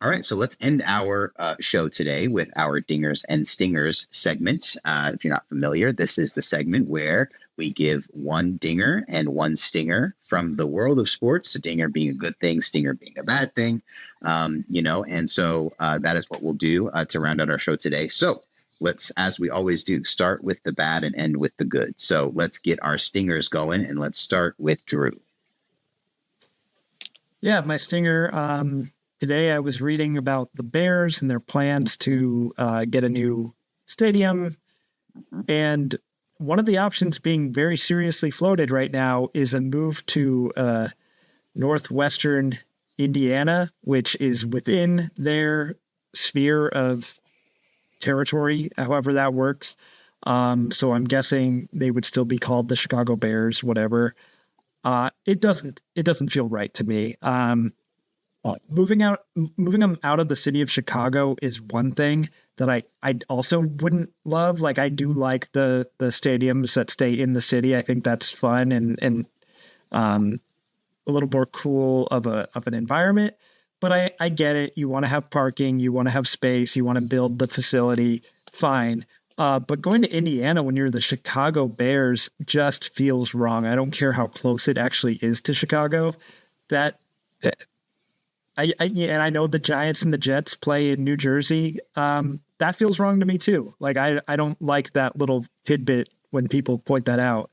right, so let's end our show today with our Dingers and Stingers segment. If you're not familiar, this is the segment where we give one dinger and one stinger from the world of sports, a dinger being a good thing, stinger being a bad thing, and so that is what we'll do to round out our show today. So let's, as we always do, start with the bad and end with the good. So let's get our stingers going, and let's start with Drew. Yeah, my stinger. Today I was reading about the Bears and their plans to get a new stadium. And one of the options being very seriously floated right now is a move to northwestern Indiana, which is within their sphere of territory, however that works. So I'm guessing they would still be called the Chicago Bears, whatever. It doesn't feel right to me. Moving them out of the city of Chicago is one thing that I also wouldn't love. Like, I do like the stadiums that stay in the city. I think that's fun and a little more cool of an environment. But I get it. You want to have parking, you want to have space, you want to build the facility, fine. But going to Indiana when you're the Chicago Bears just feels wrong. I don't care how close it actually is to Chicago. And I know the Giants and the Jets play in New Jersey. That feels wrong to me too. Like, I don't like that little tidbit when people point that out.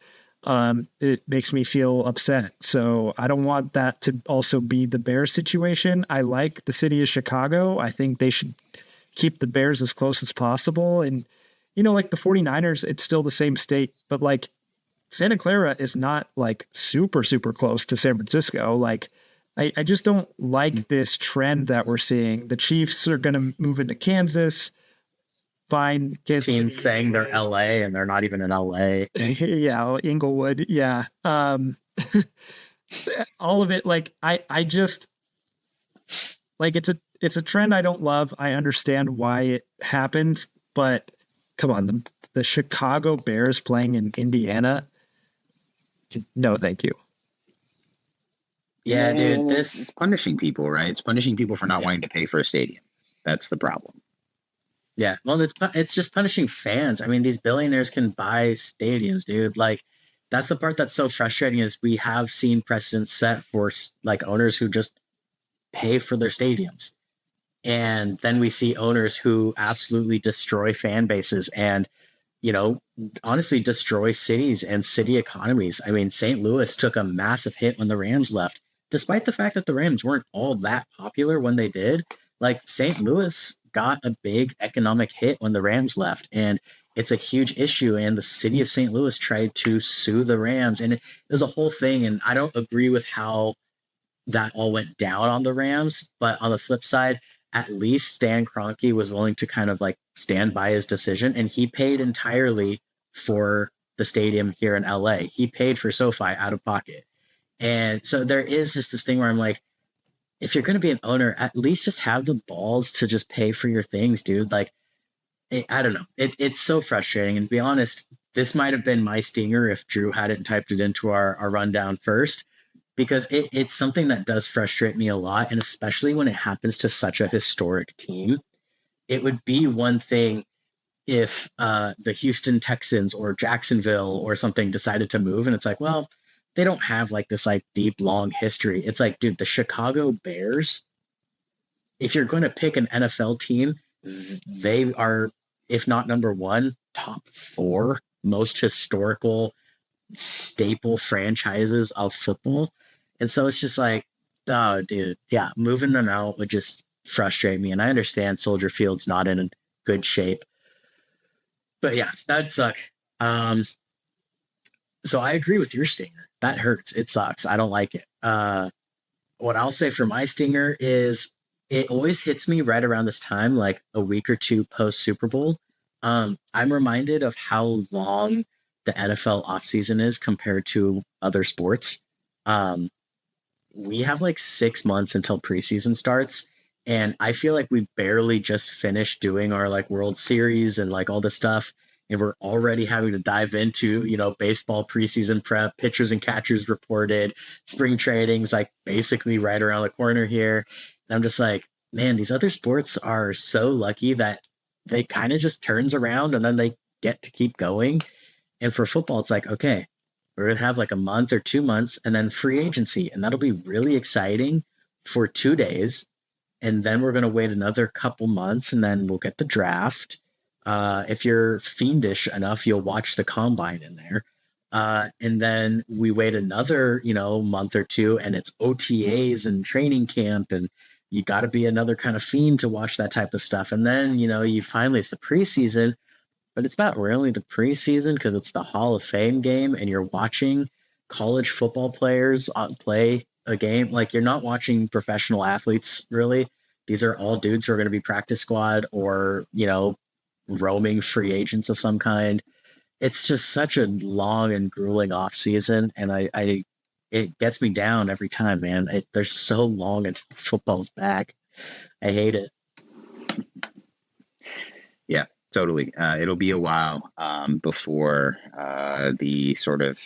It makes me feel upset. So I don't want that to also be the Bears situation. I like the city of Chicago. I think they should keep the Bears as close as possible. And, like the 49ers, it's still the same state, but like Santa Clara is not like super, super close to San Francisco. Like, I just don't like this trend that we're seeing. The Chiefs are going to move into Kansas. Fine. Teams saying they're LA and they're not even in LA. Yeah, Inglewood. Yeah. All of it. Like, I just like, it's a trend I don't love. I understand why it happens, but come on, the Chicago Bears playing in Indiana. No, thank you. Yeah, dude, it's punishing people, right? It's punishing people for not wanting to pay for a stadium. That's the problem. Yeah, well, it's just punishing fans. I mean, these billionaires can buy stadiums, dude. Like, that's the part that's so frustrating is we have seen precedents set for like owners who just pay for their stadiums, and then we see owners who absolutely destroy fan bases and honestly destroy cities and city economies. I mean, St. Louis took a massive hit when the Rams left, despite the fact that the Rams weren't all that popular when they did. Like, St. Louis got a big economic hit when the Rams left, and it's a huge issue. And the city of St. Louis tried to sue the Rams, and it was a whole thing. And I don't agree with how that all went down on the Rams. But on the flip side, at least Stan Kroenke was willing to kind of like stand by his decision, and he paid entirely for the stadium here in LA. He paid for SoFi out of pocket. And so there is just this thing where I'm like, if you're going to be an owner, at least just have the balls to just pay for your things, dude. Like, I don't know. It's so frustrating. And to be honest, this might have been my stinger if Drew hadn't typed it into our rundown first, because it's something that does frustrate me a lot. And especially when it happens to such a historic team. It would be one thing if the Houston Texans or Jacksonville or something decided to move, and it's like, well, they don't have like this like deep, long history. It's like, dude, the Chicago Bears, if you're going to pick an NFL team, they are, if not number one, top 4 most historical staple franchises of football. And so it's just like, oh, dude, yeah, moving them out would just frustrate me. And I understand Soldier Field's not in a good shape, but yeah, that'd suck. So I agree with your stinger. That hurts. It sucks. I don't like it. What I'll say for my stinger is it always hits me right around this time, like a week or two post Super Bowl. I'm reminded of how long the NFL offseason is compared to other sports. We have like 6 months until preseason starts. And I feel like we barely just finished doing our like World Series and like all this stuff. And we're already having to dive into, baseball preseason prep, pitchers and catchers reported, spring training's like basically right around the corner here. And I'm just like, man, these other sports are so lucky that they kind of just turns around and then they get to keep going. And for football, it's like, okay, we're going to have like a month or 2 months and then free agency. And that'll be really exciting for 2 days. And then we're going to wait another couple months and then we'll get the draft. If you're fiendish enough, you'll watch the combine in there. And then we wait another, month or two and it's OTAs and training camp. And you got to be another kind of fiend to watch that type of stuff. And then, you finally, it's the preseason, but it's not really the preseason because it's the Hall of Fame game and you're watching college football players play a game. Like, you're not watching professional athletes, really. These are all dudes who are going to be practice squad or, roaming free agents of some kind. It's just such a long and grueling off season. And it gets me down every time, man. They're so long until football's back. I hate it. Yeah, totally. It'll be a while before the sort of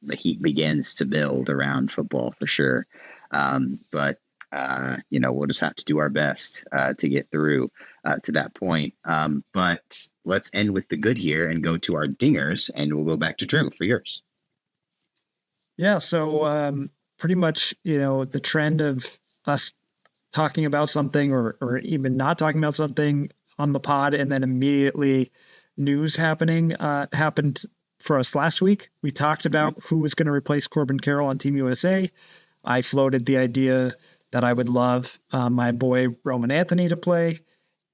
the heat begins to build around football for sure. But we'll just have to do our best to get through to that point. But let's end with the good here and go to our dingers, and we'll go back to Drew for yours. Yeah, so pretty much, the trend of us talking about something or even not talking about something on the pod and then immediately news happened for us last week. We talked about who was going to replace Corbin Carroll on Team USA. I floated the idea that I would love my boy Roman Anthony to play.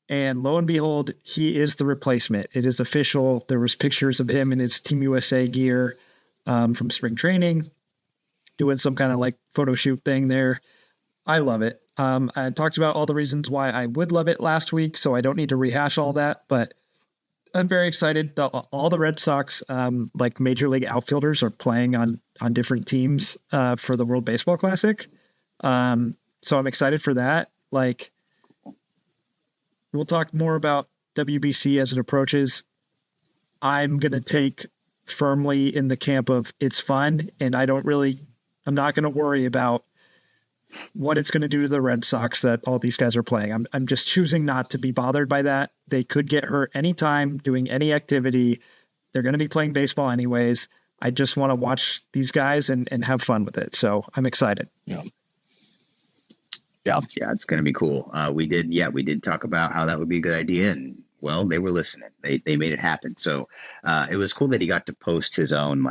And lo and behold, he is the replacement. It is official. There was pictures of him in his Team USA gear from spring training, doing some kind of like photo shoot thing there. I love it. I talked about all the reasons why I would love it last week, so I don't need to rehash all that, but I'm very excited. All the Red Sox, like major league outfielders, are playing on different teams for the World Baseball Classic. So I'm excited for that. Like, we'll talk more about WBC as it approaches. I'm going to take firmly in the camp of it's fun, and I'm not going to worry about what it's going to do to the Red Sox that all these guys are playing. I'm just choosing not to be bothered by that. They could get hurt anytime doing any activity. They're going to be playing baseball anyways. I just want to watch these guys and have fun with it. So I'm excited. Yeah, it's going to be cool. We did talk about how that would be a good idea, and well, they were listening. They made it happen. So it was cool that he got to post his own,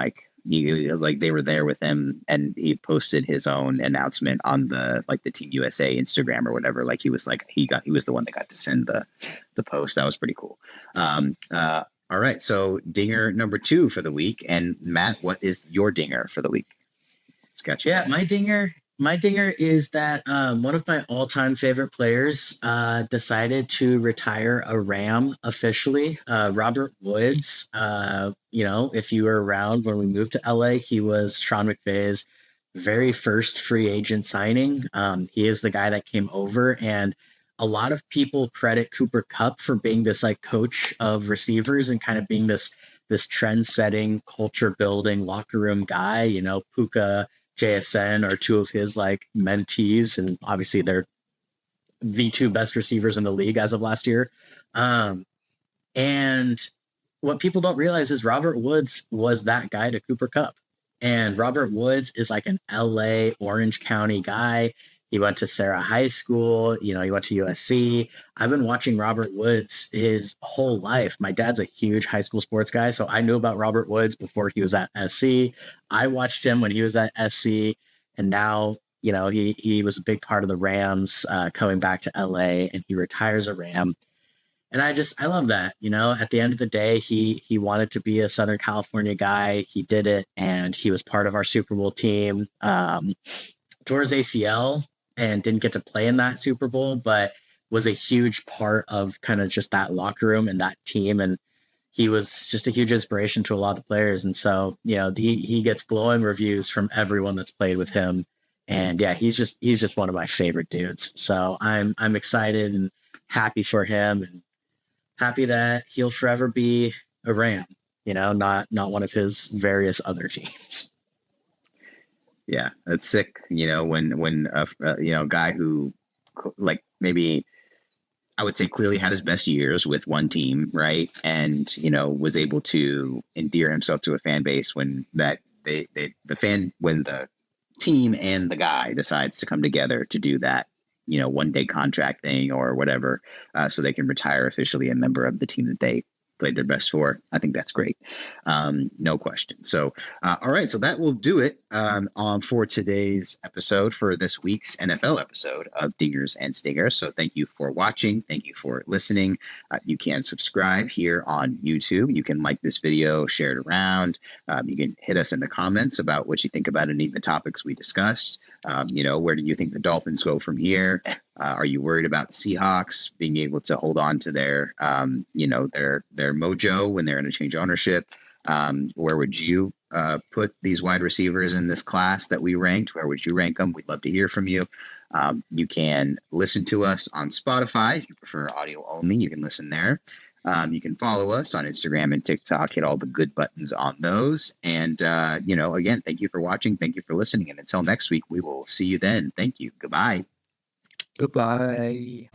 it was like they were there with him, and he posted his own announcement on the Team USA Instagram or whatever. He was the one that got to send the post. That was pretty cool. All right, so dinger number 2 for the week. And Matt, what is your dinger for the week? Sketch. Yeah, my dinger is that one of my all-time favorite players decided to retire a Ram officially. Robert Woods, if you were around when we moved to LA, he was Sean McVay's very first free agent signing. He is the guy that came over, and a lot of people credit Cooper Kupp for being this coach of receivers and kind of being this trend-setting, culture-building, locker room guy. Puka, JSN are 2 of his mentees, and obviously they're the 2 best receivers in the league as of last year. And what people don't realize is Robert Woods was that guy to Cooper Kupp. And Robert Woods is an LA, Orange County guy. He went to Sarah High School. He went to USC. I've been watching Robert Woods his whole life. My dad's a huge high school sports guy, so I knew about Robert Woods before he was at SC. I watched him when he was at SC, and now, he was a big part of the Rams coming back to LA, and he retires a Ram. And I love that. At the end of the day, he wanted to be a Southern California guy. He did it, and he was part of our Super Bowl team. Tore his ACL and didn't get to play in that Super Bowl, but was a huge part of kind of just that locker room and that team. And he was just a huge inspiration to a lot of players. And so, he gets glowing reviews from everyone that's played with him. And yeah, he's just one of my favorite dudes. So I'm excited and happy for him, and happy that he'll forever be a Ram, not one of his various other teams. Yeah, that's sick. When a guy who maybe I would say clearly had his best years with one team, right? And, was able to endear himself to a fan base when when the team and the guy decides to come together to do that, 1-day contract thing or whatever, so they can retire officially a member of the team that they played their best for. I think that's great. No question. So, all right. So that will do it for today's episode, for this week's NFL episode of Dingers and Stingers. So thank you for watching. Thank you for listening. You can subscribe here on YouTube. You can like this video, share it around. You can hit us in the comments about what you think about any of the topics we discussed. Where do you think the Dolphins go from here? Are you worried about the Seahawks being able to hold on to their mojo when they're in a change of ownership? Where would you put these wide receivers in this class that we ranked? Where would you rank them? We'd love to hear from you. You can listen to us on Spotify. If you prefer audio only, you can listen there. You can follow us on Instagram and TikTok. Hit all the good buttons on those. And, again, thank you for watching. Thank you for listening. And until next week, we will see you then. Thank you. Goodbye. Goodbye.